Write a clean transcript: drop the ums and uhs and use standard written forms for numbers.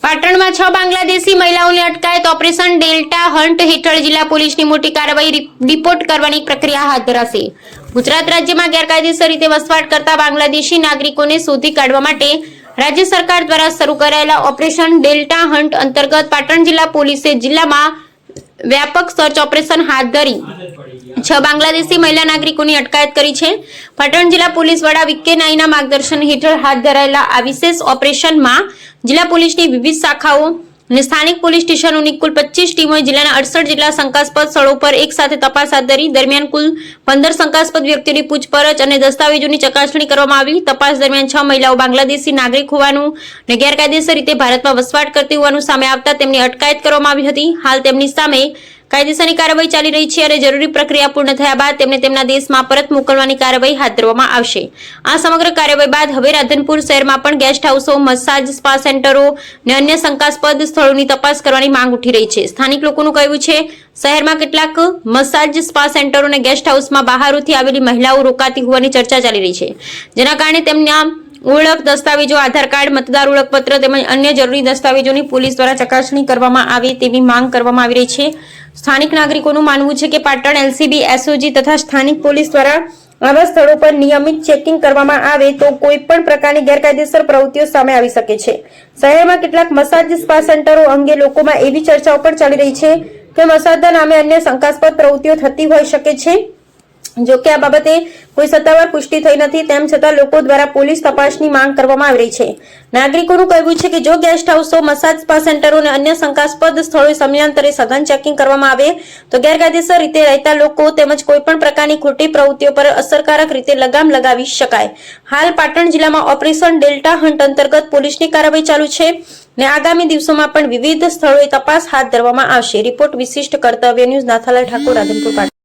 પાટણમાં 6 બાંગ્લાદેશી મહિલાઓની અટકાયત ઓપરેશન ડેલ્ટા હન્ટ હેઠળ જિલ્લા પોલીસની મોટી કાર્યવાહી ડિપોર્ટ કરવાની પ્રક્રિયા હાથ ધરાશે। ગુજરાત રાજ્યમાં ગેરકાયદેસર રીતે વસવાટ કરતા બાંગ્લાદેશી નાગરિકોને શોધી કાઢવા માટે રાજ્ય સરકાર દ્વારા શરૂ કરાયેલા ઓપરેશન ડેલ્ટા હન્ટ અંતર્ગત પાટણ જિલ્લા પોલીસે જિલ્લામાં વ્યાપક સર્ચ ઓપરેશન હાથ ધરી 6 બાંગ્લાદેશી મહિલા નાગરિકોની અટકાયત કરી છે। પાટણ જિલ્લા પોલીસ વડા વિકે નાઈના માર્ગદર્શન હેઠળ હાથ ધરાયેલા આ વિશેષ ઓપરેશનમાં જિલ્લા પોલીસની વિવિધ શાખાઓ અને સ્થાનિક પોલીસ સ્ટેશનોની કુલ 25 ટીમોએ જિલ્લાના 68 જેટલા શંકાસ્પદ સ્થળો પર એક સાથે તપાસ હાથ ધરી। દરમિયાન કુલ 15 શંકાસ્પદ વ્યક્તિઓની પૂછપરછ અને દસ્તાવેજોની ચકાસણી કરવામાં આવી। તપાસ દરમિયાન 6 મહિલાઓ બાંગ્લાદેશી નાગરિક હોવાનું અને ગેરકાયદેસર રીતે ભારતમાં વસવાટ કરતી હોવાનું સામે આવતા તેમની અટકાયત કરવામાં આવી હતી। હાલ તેમની સામે કાયદેસરની કાર્યવાહી ચાલી રહી છે અને જરૂરી પ્રક્રિયા પૂર્ણ થયા બાદ તેમને તેમના દેશમાં પરત મોકલવાની કાર્યવાહી હાથ ધરવામાં આવશે। આ સમગ્ર કાર્યવાહી બાદ હવે રાધનપુર શહેરમાં પણ ગેસ્ટ હાઉસો, મસાજ સ્પા સેન્ટરો અને અન્ય શંકાસ્પદ સ્થળોની તપાસ કરવાની માંગ ઉઠી રહી છે। સ્થાનિક લોકોનું કહેવું છે શહેરમાં કેટલાક મસાજ સ્પા સેન્ટરો અને ગેસ્ટ હાઉસમાં બહારથી આવેલી મહિલાઓ રોકાતી હોવાની ચર્ચા ચાલી રહી છે, જેના કારણે તેમના ઓળખ દસ્તાવેજો, આધાર કાર્ડ, મતદાર ઓળખપત્ર તેમજ અન્ય જરૂરી દસ્તાવેજોની પોલીસ દ્વારા ચકાસણી કરવામાં આવે તેવી માંગ કરવામાં આવી રહી છે। સ્થાનિક નાગરિકોનું માનવું છે કે પાટણ એલસીબી, એસઓજી તથા સ્થાનિક પોલીસ દ્વારા આવા સ્થળો પર નિયમિત ચેકિંગ કરવામાં આવે તો કોઈ પણ પ્રકારની ગેરકાયદેસર પ્રવૃત્તિઓ સામે આવી શકે છે। શહેરમાં કેટલાક મસાજ સ્પા સેન્ટરો અંગે લોકોમાં એવી ચર્ચાઓ પણ ચાલી રહી છે કે મસાજના નામે અન્ય શંકાસ્પદ પ્રવૃત્તિઓ થતી હોઈ શકે છે। જો કે આ બાબતે કોઈ સત્તાવાર પુષ્ટિ થઈ નથી, તેમ છતાં લોકો દ્વારા પોલીસ તપાસની માંગ કરવામાં આવી રહી છે। નાગરિકોનું કહેવું છે કે જો ગેસ્ટ હાઉસો, મસાજ સ્પા સેન્ટરો અને અન્ય શંકાસ્પદ સ્થળોએ સમયાંતરે સઘન ચેકિંગ કરવામાં આવે તો ગેરકાયદેસર રીતે રહેતા લોકો તેમજ કોઈ પણ પ્રકારની ખોટી પ્રવૃત્તિઓ પર અસરકારક રીતે લગામ લગાવી શકાય। હાલ પાટણ જિલ્લામાં ઓપરેશન ડેલ્ટા હન્ટ અંતર્ગત પોલીસની કાર્યવાહી ચાલુ છે અને આગામી દિવસોમાં પણ વિવિધ સ્થળોએ તપાસ હાથ ધરવામાં આવશે। રિપોર્ટ વિશિષ્ટ કર્તવ્ય ન્યૂઝ નાથાલાલ ઠાકોર, રાધનપુર, પાટણ।